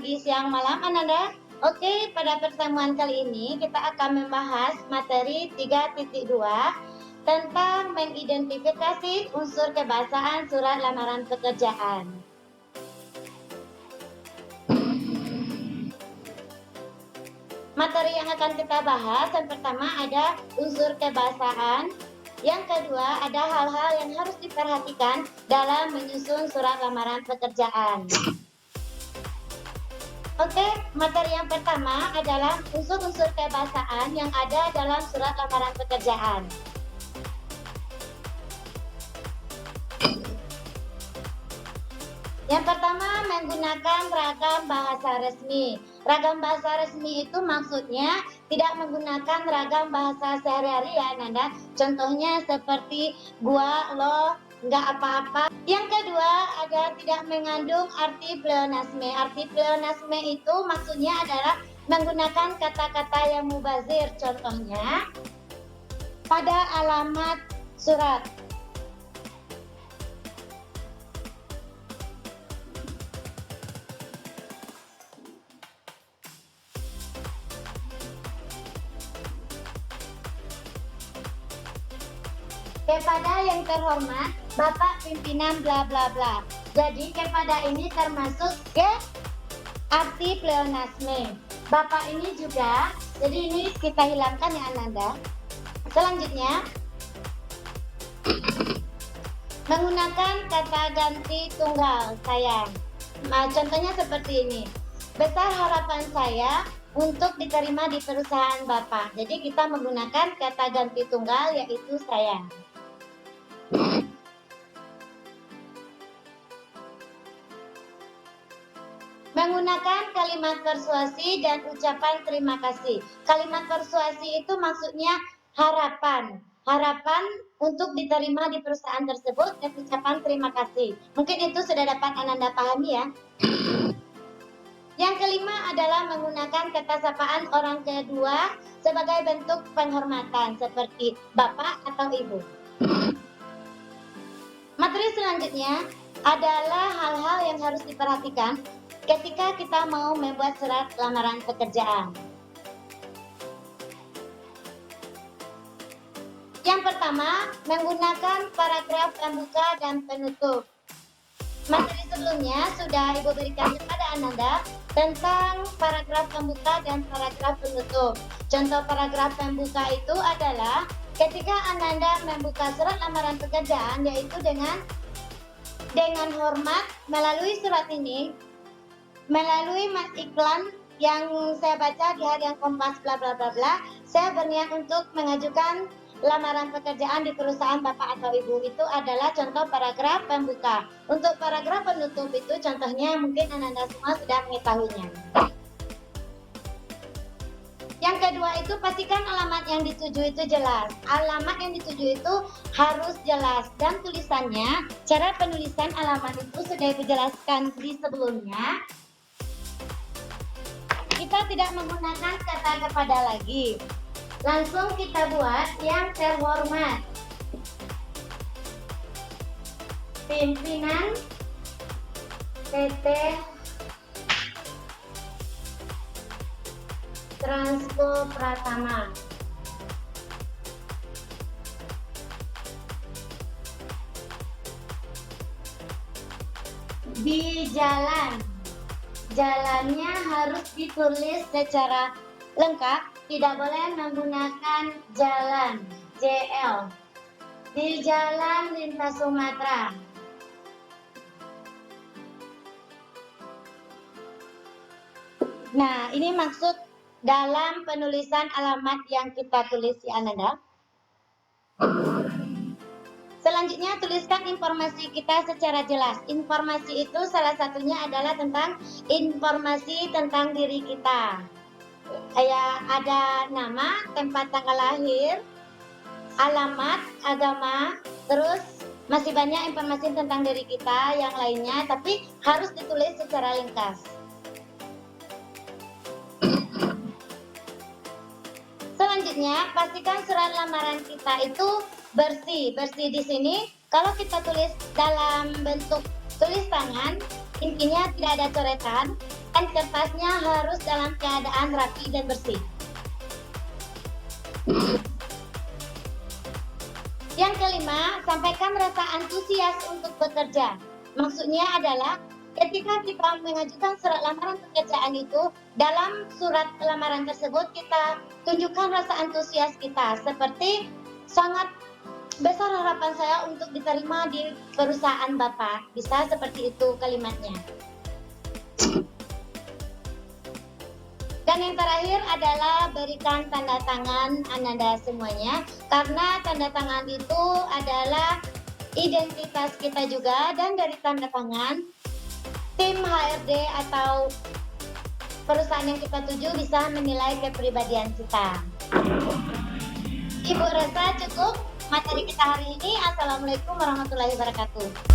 pagi, siang, malam, Ananda. Oke, pada pertemuan kali ini kita akan membahas materi 3.2 tentang mengidentifikasi unsur kebahasaan surat lamaran pekerjaan. Materi yang akan kita bahas yang pertama ada unsur kebahasaan, yang kedua ada hal-hal yang harus diperhatikan dalam menyusun surat lamaran pekerjaan. Oke, materi yang pertama adalah unsur-unsur kebahasaan yang ada dalam surat lamaran pekerjaan. Yang pertama, menggunakan ragam bahasa resmi. Ragam bahasa resmi itu maksudnya tidak menggunakan ragam bahasa sehari-hari ya, Nanda. Contohnya seperti gua, lo, nggak apa-apa. Yang kedua, ada tidak mengandung arti pleonasme. Arti pleonasme itu maksudnya adalah menggunakan kata-kata yang mubazir. Contohnya, pada alamat surat. Kepada yang terhormat, Bapak Pimpinan bla bla bla. Jadi kepada ini termasuk ke arti pleonasme. Bapak ini juga, jadi ini kita hilangkan ya Ananda. Selanjutnya, menggunakan kata ganti tunggal sayang. Nah, contohnya seperti ini. Besar harapan saya untuk diterima di perusahaan Bapak. Jadi kita menggunakan kata ganti tunggal yaitu sayang. Menggunakan kalimat persuasi dan ucapan terima kasih. Kalimat persuasi itu maksudnya harapan. Harapan untuk diterima di perusahaan tersebut dan ucapan terima kasih. Mungkin itu sudah dapat Ananda pahami ya. Yang kelima adalah menggunakan kata sapaan orang kedua sebagai bentuk penghormatan seperti Bapak atau Ibu. Materi selanjutnya adalah hal-hal yang harus diperhatikan ketika kita mau membuat surat lamaran pekerjaan. Yang pertama, menggunakan paragraf pembuka dan penutup. Materi sebelumnya sudah Ibu berikan kepada Ananda tentang paragraf pembuka dan paragraf penutup. Contoh paragraf pembuka itu adalah ketika Ananda membuka surat lamaran pekerjaan, yaitu dengan hormat melalui surat ini, melalui mas iklan yang saya baca di harian Kompas bla bla bla bla, saya berniat untuk mengajukan lamaran pekerjaan di perusahaan Bapak atau Ibu. Itu adalah contoh paragraf pembuka. Untuk paragraf penutup itu contohnya mungkin Ananda semua sudah mengetahuinya. Yang kedua itu pastikan alamat yang dituju itu jelas. Alamat yang dituju itu harus jelas dan tulisannya, cara penulisan alamat itu sudah dijelaskan di sebelumnya. Kita tidak menggunakan kata kepada lagi. Langsung kita buat yang terhormat. Pimpinan PT Transco Pratama. Di jalan. Jalannya harus ditulis secara lengkap, tidak boleh menggunakan jalan, JL. Di jalan lintas Sumatera. Nah, ini maksud dalam penulisan alamat yang kita tulis di Ananda. Selanjutnya, tuliskan informasi kita secara jelas. Informasi itu salah satunya adalah tentang informasi tentang diri kita. Kayak ada nama, tempat tanggal lahir, alamat, agama, terus masih banyak informasi tentang diri kita yang lainnya, tapi harus ditulis secara ringkas. Selanjutnya, pastikan surat lamaran kita itu bersih. Bersih di sini, kalau kita tulis dalam bentuk tulis tangan, intinya tidak ada coretan. Dan kertasnya harus dalam keadaan rapi dan bersih. Yang kelima, sampaikan rasa antusias untuk bekerja. Maksudnya adalah ketika kita mengajukan surat lamaran pekerjaan itu, dalam surat lamaran tersebut kita tunjukkan rasa antusias kita, seperti sangat besar harapan saya untuk diterima di perusahaan Bapak. Bisa seperti itu kalimatnya. Dan yang terakhir adalah berikan tanda tangan Ananda semuanya, karena tanda tangan itu adalah identitas kita juga, dan dari tanda tangan tim HRD atau perusahaan yang kita tuju bisa menilai kepribadian kita. Ibu rasa cukup materi kita hari ini. Assalamualaikum warahmatullahi wabarakatuh.